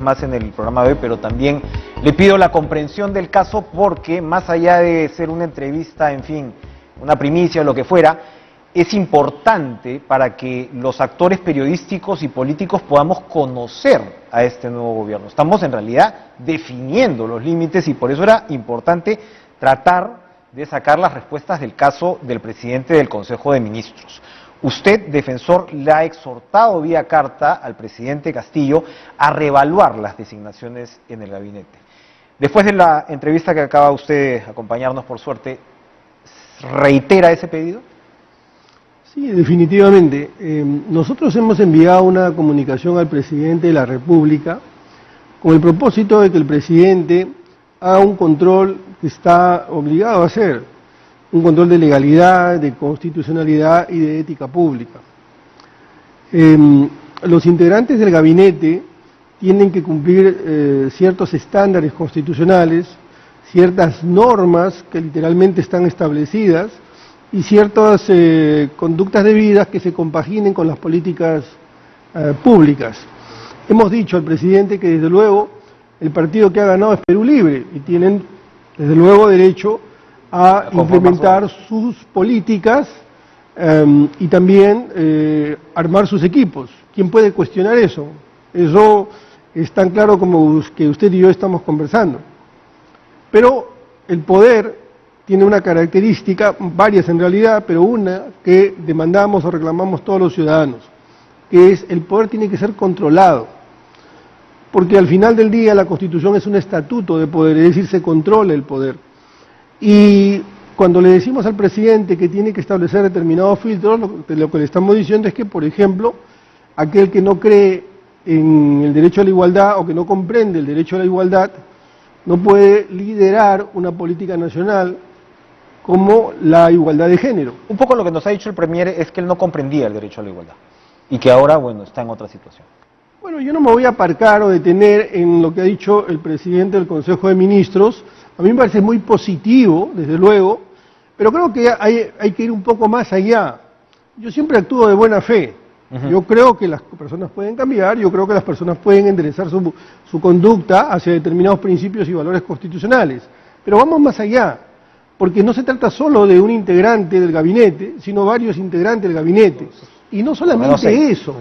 más en el programa de hoy, pero también le pido la comprensión del caso porque más allá de ser una entrevista, en fin, una primicia o lo que fuera, es importante para que los actores periodísticos y políticos podamos conocer a este nuevo gobierno. Estamos en realidad definiendo los límites y por eso era importante tratar de sacar las respuestas del caso del presidente del Consejo de Ministros. Usted, defensor, le ha exhortado vía carta al presidente Castillo a reevaluar las designaciones en el gabinete. Después de la entrevista que acaba usted de acompañarnos, por suerte, ¿reitera ese pedido? Sí, definitivamente. Nosotros hemos enviado una comunicación al presidente de la República con el propósito de que el presidente haga un control que está obligado a hacer, un control de legalidad, de constitucionalidad y de ética pública. Los integrantes del gabinete tienen que cumplir ciertos estándares constitucionales, ciertas normas que literalmente están establecidas y ciertas conductas debidas que se compaginen con las políticas públicas. Hemos dicho al presidente que desde luego el partido que ha ganado es Perú Libre y tienen desde luego derecho a implementar sus políticas y también armar sus equipos. ¿Quién puede cuestionar eso? Eso es tan claro como que usted y yo estamos conversando. Pero el poder tiene una característica, varias en realidad, pero una que demandamos o reclamamos todos los ciudadanos, que es el poder tiene que ser controlado. Porque al final del día la Constitución es un estatuto de poder, es decir, se controla el poder. Y cuando le decimos al presidente que tiene que establecer determinados filtros, lo que le estamos diciendo es que, por ejemplo, aquel que no cree en el derecho a la igualdad o que no comprende el derecho a la igualdad, no puede liderar una política nacional como la igualdad de género. Un poco lo que nos ha dicho el Premier es que él no comprendía el derecho a la igualdad y que ahora, bueno, está en otra situación. Bueno, yo no me voy a aparcar o detener en lo que ha dicho el presidente del Consejo de Ministros. A mí me parece muy positivo, desde luego, pero creo que hay que ir un poco más allá. Yo siempre actúo de buena fe. Yo creo que las personas pueden cambiar, yo creo que las personas pueden enderezar su conducta hacia determinados principios y valores constitucionales. Pero vamos más allá, porque no se trata solo de un integrante del gabinete, sino varios integrantes del gabinete. Y no solamente eso,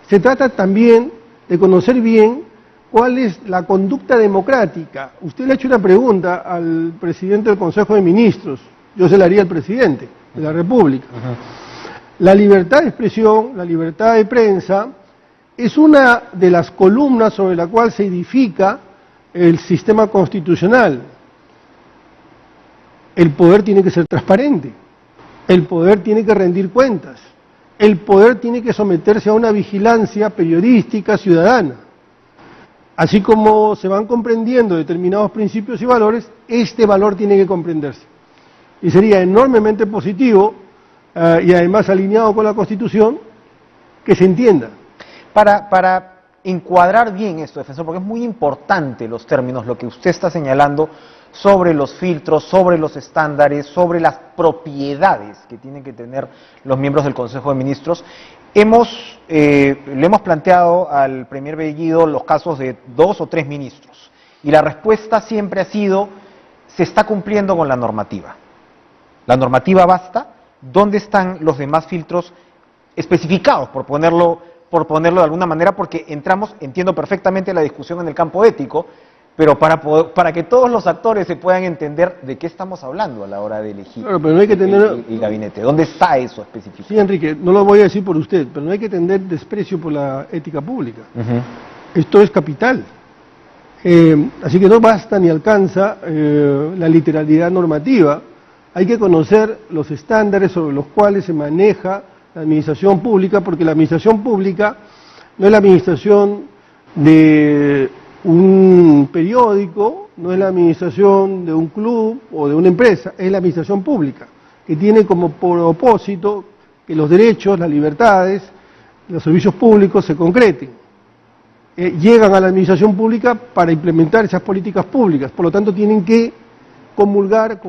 se trata también de conocer bien cuál es la conducta democrática. Usted le ha hecho una pregunta al presidente del Consejo de Ministros, yo se la haría al presidente de la República. La libertad de expresión, la libertad de prensa, es una de las columnas sobre la cual se edifica el sistema constitucional. El poder tiene que ser transparente, el poder tiene que rendir cuentas, el poder tiene que someterse a una vigilancia periodística ciudadana. Así como se van comprendiendo determinados principios y valores, este valor tiene que comprenderse. Y sería enormemente positivo y además alineado con la Constitución, que se entienda. Para encuadrar bien esto, defensor, porque es muy importante los términos, lo que usted está señalando sobre los filtros, sobre los estándares, sobre las propiedades que tienen que tener los miembros del Consejo de Ministros. Le hemos planteado al Premier Bellido los casos de 2 o 3 ministros y la respuesta siempre ha sido: se está cumpliendo con la normativa. La normativa basta. ¿Dónde están los demás filtros especificados, por ponerlo de alguna manera? Porque entiendo perfectamente la discusión en el campo ético, pero para que todos los actores se puedan entender de qué estamos hablando a la hora de elegir pero no hay que tener el gabinete. ¿Dónde está eso específico? Sí, Enrique, no lo voy a decir por usted, pero no hay que tener desprecio por la ética pública. Esto es capital. Así que no basta ni alcanza la literalidad normativa. Hay que conocer los estándares sobre los cuales se maneja la administración pública, porque la administración pública no es la administración de un periódico, no es la administración de un club o de una empresa, es la administración pública, que tiene como propósito que los derechos, las libertades, los servicios públicos se concreten. Llegan a la administración pública para implementar esas políticas públicas, por lo tanto tienen que comulgar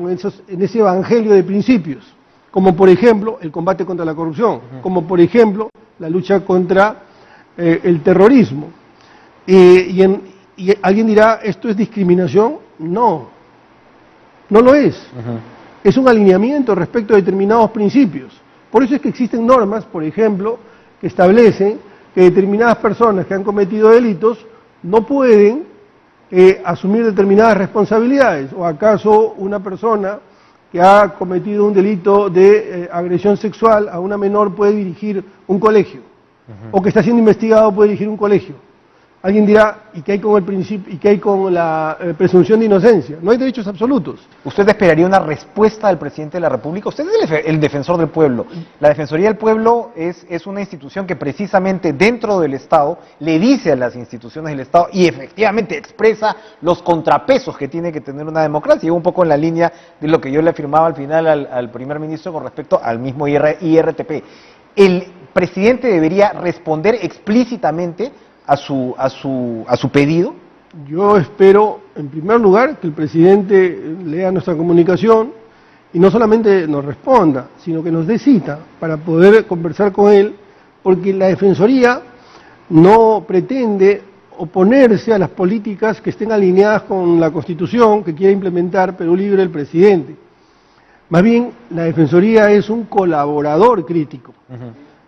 en ese evangelio de principios, como por ejemplo el combate contra la corrupción, como por ejemplo la lucha contra el terrorismo. Y alguien dirá, ¿esto es discriminación? No, no lo es. Es un alineamiento respecto a determinados principios. Por eso es que existen normas, por ejemplo, que establecen que determinadas personas que han cometido delitos no pueden asumir determinadas responsabilidades. ¿O acaso una persona que ha cometido un delito de agresión sexual a una menor puede dirigir un colegio? O que está siendo investigado puede dirigir un colegio. Alguien dirá, ¿y qué hay con el principio, y qué hay con la presunción de inocencia? No hay derechos absolutos. ¿Usted esperaría una respuesta del presidente de la República? Usted es el defensor del pueblo. La Defensoría del Pueblo es una institución que precisamente dentro del Estado le dice a las instituciones del Estado y efectivamente expresa los contrapesos que tiene que tener una democracia. Y un poco en la línea de lo que yo le afirmaba al final al primer ministro con respecto al mismo IRTP. El presidente debería responder explícitamente a su pedido. Yo espero, en primer lugar, que el presidente lea nuestra comunicación y no solamente nos responda, sino que nos dé cita para poder conversar con él, porque la Defensoría no pretende oponerse a las políticas que estén alineadas con la Constitución que quiere implementar Perú Libre el presidente. Más bien, la Defensoría es un colaborador crítico.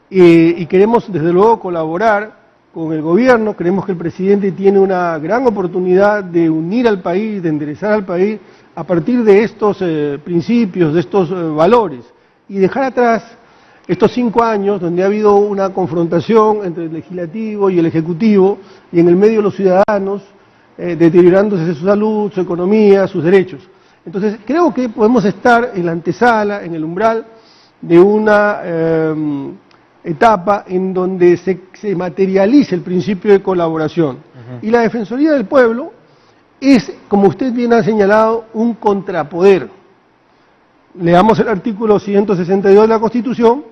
Y queremos, desde luego, colaborar con el gobierno. Creemos que el presidente tiene una gran oportunidad de unir al país, de enderezar al país a partir de estos principios, de estos valores, y dejar atrás estos 5 años donde ha habido una confrontación entre el legislativo y el ejecutivo, y en el medio los ciudadanos, deteriorándose su salud, su economía, sus derechos. Entonces, creo que podemos estar en la antesala, en el umbral de una etapa en donde se materialice el principio de colaboración. Y la Defensoría del Pueblo es, como usted bien ha señalado, un contrapoder. Leamos el artículo 162 de la Constitución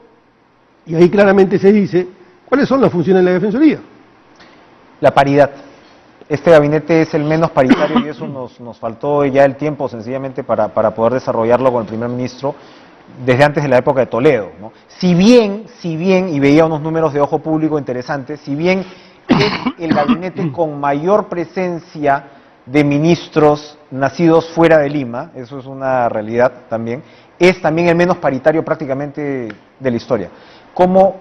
y ahí claramente se dice cuáles son las funciones de la Defensoría. La paridad. Este gabinete es el menos paritario y eso nos faltó ya el tiempo sencillamente para poder desarrollarlo con el primer ministro desde antes de la época de Toledo, ¿no? Si bien, y veía unos números de ojo público interesantes, si bien es el gabinete con mayor presencia de ministros nacidos fuera de Lima, eso es una realidad también, es también el menos paritario prácticamente de la historia. ¿Cómo